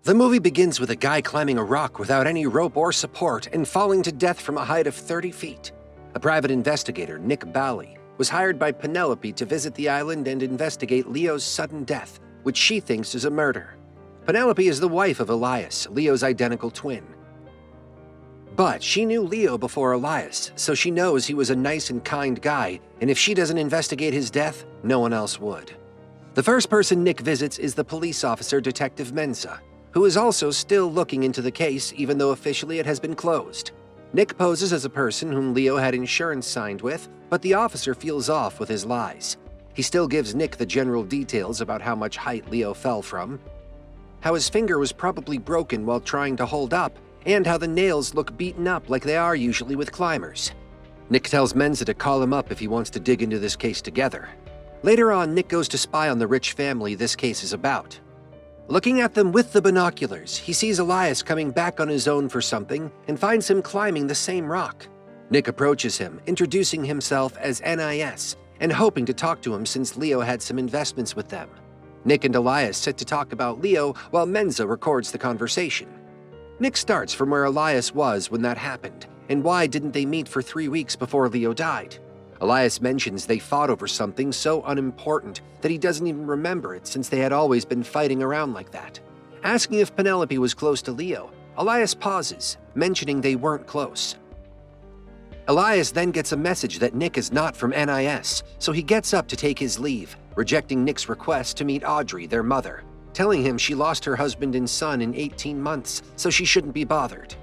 The movie begins with a guy climbing a rock without any rope or support and falling to death from a height of 30 feet. A private investigator, Nick Bally, was hired by Penelope to visit the island and investigate Leo's sudden death, which she thinks is a murder. Penelope is the wife of Elias, Leo's identical twin. But she knew Leo before Elias, so she knows he was a nice and kind guy, and if she doesn't investigate his death, no one else would. The first person Nick visits is the police officer, Detective Mensa, who is also still looking into the case even though officially it has been closed. Nick poses as a person whom Leo had insurance signed with, but the officer feels off with his lies. He still gives Nick the general details about how much height Leo fell from, how his finger was probably broken while trying to hold up, and how the nails look beaten up like they are usually with climbers. Nick tells Mensa to call him up if he wants to dig into this case together. Later on, Nick goes to spy on the rich family this case is about. Looking at them with the binoculars, he sees Elias coming back on his own for something and finds him climbing the same rock. Nick approaches him, introducing himself as NIS and hoping to talk to him since Leo had some investments with them. Nick and Elias sit to talk about Leo while Mensa records the conversation. Nick starts from where Elias was when that happened, and why didn't they meet for 3 weeks before Leo died. Elias mentions they fought over something so unimportant that he doesn't even remember it since they had always been fighting around like that. Asking if Penelope was close to Leo, Elias pauses, mentioning they weren't close. Elias then gets a message that Nick is not from NIS, so he gets up to take his leave, rejecting Nick's request to meet Audrey, their mother, telling him she lost her husband and son in 18 months, so she shouldn't be bothered.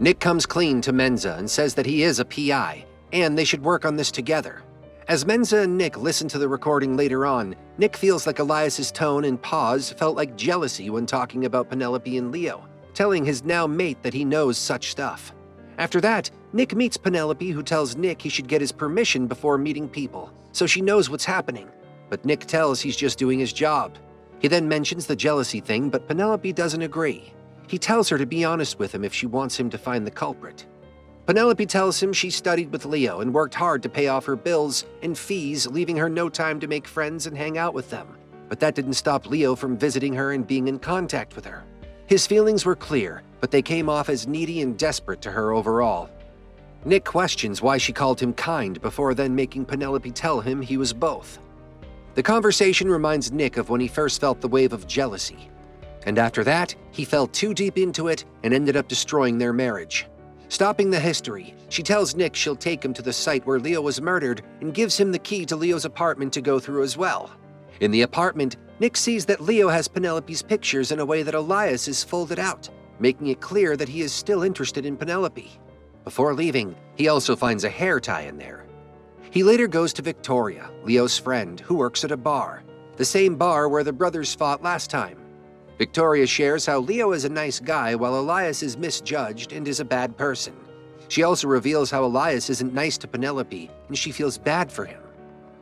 Nick comes clean to Mensa and says that he is a PI, and they should work on this together. As Mensa and Nick listen to the recording later on, Nick feels like Elias's tone and pause felt like jealousy when talking about Penelope and Leo, telling his now mate that he knows such stuff. After that, Nick meets Penelope, who tells Nick he should get his permission before meeting people, so she knows what's happening, but Nick tells he's just doing his job. He then mentions the jealousy thing, but Penelope doesn't agree. He tells her to be honest with him if she wants him to find the culprit. Penelope tells him she studied with Leo and worked hard to pay off her bills and fees, leaving her no time to make friends and hang out with them. But that didn't stop Leo from visiting her and being in contact with her. His feelings were clear, but they came off as needy and desperate to her overall. Nick questions why she called him kind before then making Penelope tell him he was both. The conversation reminds Nick of when he first felt the wave of jealousy. And after that, he fell too deep into it and ended up destroying their marriage. Stopping the history, she tells Nick she'll take him to the site where Leo was murdered and gives him the key to Leo's apartment to go through as well. In the apartment, Nick sees that Leo has Penelope's pictures in a way that Elias is folded out, making it clear that he is still interested in Penelope. Before leaving, he also finds a hair tie in there. He later goes to Victoria, Leo's friend, who works at a bar, the same bar where the brothers fought last time. Victoria shares how Leo is a nice guy while Elias is misjudged and is a bad person. She also reveals how Elias isn't nice to Penelope and she feels bad for him.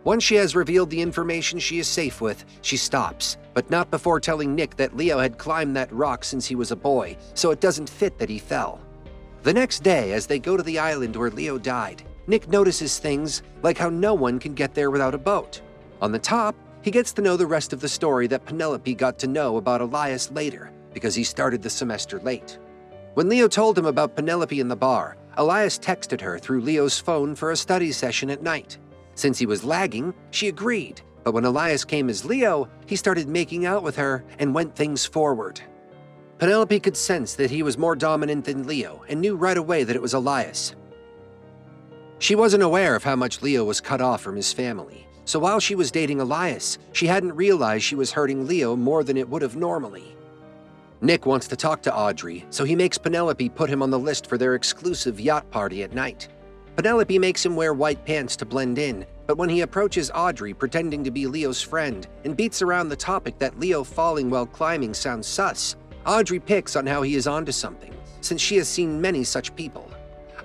Once she has revealed the information she is safe with, she stops, but not before telling Nick that Leo had climbed that rock since he was a boy, so it doesn't fit that he fell. The next day, as they go to the island where Leo died, Nick notices things like how no one can get there without a boat. On the top, he gets to know the rest of the story that Penelope got to know about Elias later, because he started the semester late. When Leo told him about Penelope in the bar, Elias texted her through Leo's phone for a study session at night. Since he was lagging, she agreed, but when Elias came as Leo, he started making out with her and went things forward. Penelope could sense that he was more dominant than Leo and knew right away that it was Elias. She wasn't aware of how much Leo was cut off from his family. So while she was dating Elias, she hadn't realized she was hurting Leo more than it would have normally. Nick wants to talk to Audrey, so he makes Penelope put him on the list for their exclusive yacht party at night. Penelope makes him wear white pants to blend in, but when he approaches Audrey pretending to be Leo's friend and beats around the topic that Leo falling while climbing sounds sus, Audrey picks on how he is onto something, since she has seen many such people.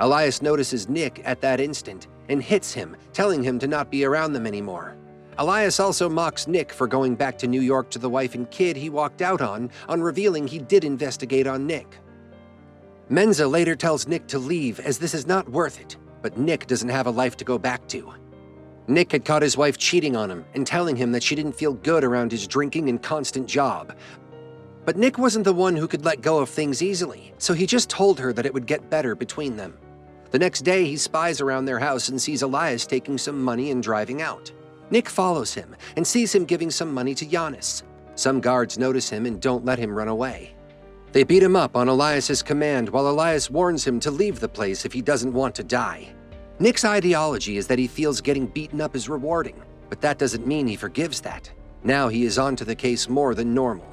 Elias notices Nick at that instant and hits him, telling him to not be around them anymore. Elias also mocks Nick for going back to New York to the wife and kid he walked out on revealing he did investigate on Nick. Mensa later tells Nick to leave as this is not worth it, but Nick doesn't have a life to go back to. Nick had caught his wife cheating on him and telling him that she didn't feel good around his drinking and constant job. But Nick wasn't the one who could let go of things easily, so he just told her that it would get better between them. The next day, he spies around their house and sees Elias taking some money and driving out. Nick follows him and sees him giving some money to Giannis. Some guards notice him and don't let him run away. They beat him up on Elias's command while Elias warns him to leave the place if he doesn't want to die. Nick's ideology is that he feels getting beaten up is rewarding, but that doesn't mean he forgives that. Now he is onto the case more than normal.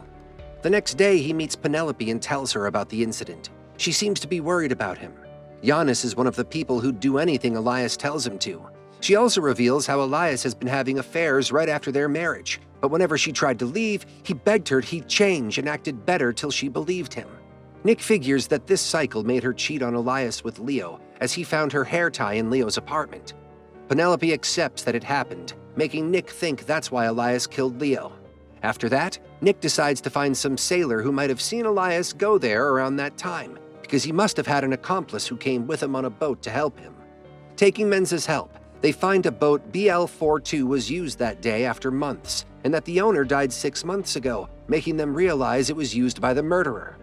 The next day, he meets Penelope and tells her about the incident. She seems to be worried about him. Giannis is one of the people who'd do anything Elias tells him to. She also reveals how Elias has been having affairs right after their marriage, but whenever she tried to leave, he begged her he'd change and acted better till she believed him. Nick figures that this cycle made her cheat on Elias with Leo, as he found her hair tie in Leo's apartment. Penelope accepts that it happened, making Nick think that's why Elias killed Leo. After that, Nick decides to find some sailor who might have seen Elias go there around that time, because he must have had an accomplice who came with him on a boat to help him. Taking Menza's help, they find a boat BL-42 was used that day after months, and that the owner died 6 months ago, making them realize it was used by the murderer.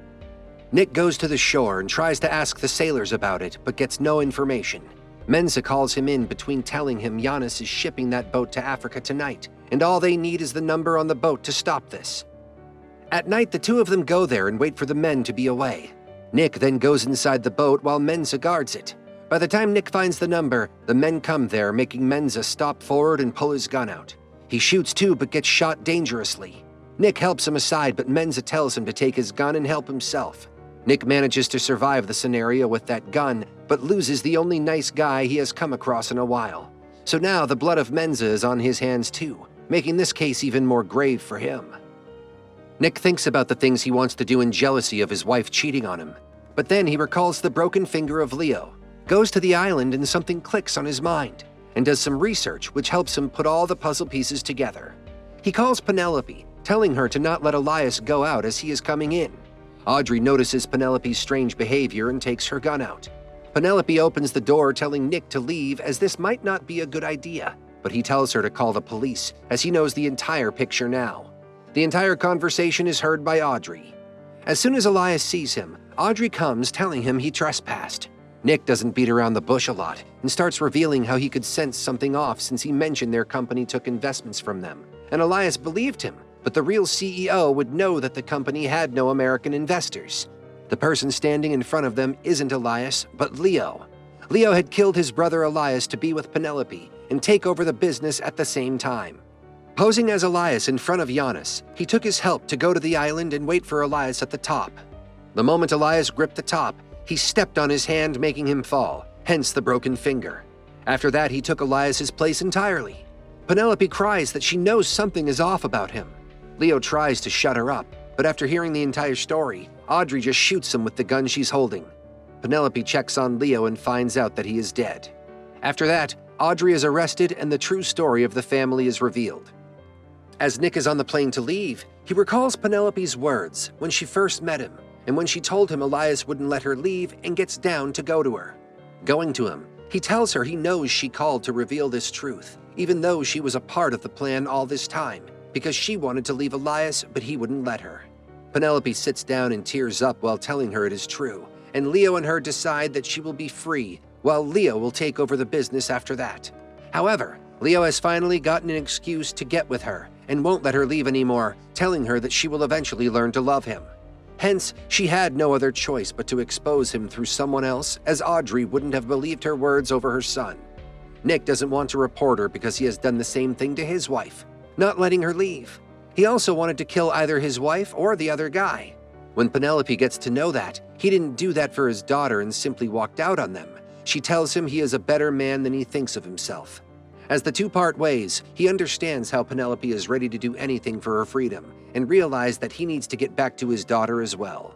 Nick goes to the shore and tries to ask the sailors about it, but gets no information. Menza calls him in between telling him Giannis is shipping that boat to Africa tonight, and all they need is the number on the boat to stop this. At night, the two of them go there and wait for the men to be away. Nick then goes inside the boat while Menza guards it. By the time Nick finds the number, the men come there, making Menza stop forward and pull his gun out. He shoots too, but gets shot dangerously. Nick helps him aside, but Menza tells him to take his gun and help himself. Nick manages to survive the scenario with that gun, but loses the only nice guy he has come across in a while. So now the blood of Menza is on his hands too, making this case even more grave for him. Nick thinks about the things he wants to do in jealousy of his wife cheating on him. But then he recalls the broken finger of Leo, goes to the island and something clicks on his mind, and does some research which helps him put all the puzzle pieces together. He calls Penelope, telling her to not let Elias go out as he is coming in. Audrey notices Penelope's strange behavior and takes her gun out. Penelope opens the door telling Nick to leave as this might not be a good idea, but he tells her to call the police as he knows the entire picture now. The entire conversation is heard by Audrey. As soon as Elias sees him, Audrey comes telling him he trespassed. Nick doesn't beat around the bush a lot and starts revealing how he could sense something off since he mentioned their company took investments from them, and Elias believed him, but the real CEO would know that the company had no American investors. The person standing in front of them isn't Elias, but Leo. Leo had killed his brother Elias to be with Penelope and take over the business at the same time. Posing as Elias in front of Giannis, he took his help to go to the island and wait for Elias at the top. The moment Elias gripped the top, he stepped on his hand, making him fall, hence the broken finger. After that, he took Elias's place entirely. Penelope cries that she knows something is off about him. Leo tries to shut her up, but after hearing the entire story, Audrey just shoots him with the gun she's holding. Penelope checks on Leo and finds out that he is dead. After that, Audrey is arrested and the true story of the family is revealed. As Nick is on the plane to leave, he recalls Penelope's words when she first met him and when she told him Elias wouldn't let her leave and gets down to go to her. Going to him, he tells her he knows she called to reveal this truth, even though she was a part of the plan all this time, because she wanted to leave Elias, but he wouldn't let her. Penelope sits down and tears up while telling her it is true, and Leo and her decide that she will be free, while Leo will take over the business after that. However, Leo has finally gotten an excuse to get with her and won't let her leave anymore, telling her that she will eventually learn to love him. Hence, she had no other choice but to expose him through someone else, as Audrey wouldn't have believed her words over her son. Nick doesn't want to report her because he has done the same thing to his wife, not letting her leave. He also wanted to kill either his wife or the other guy. When Penelope gets to know that, he didn't do that for his daughter and simply walked out on them. She tells him he is a better man than he thinks of himself. As the two part ways, he understands how Penelope is ready to do anything for her freedom and realizes that he needs to get back to his daughter as well.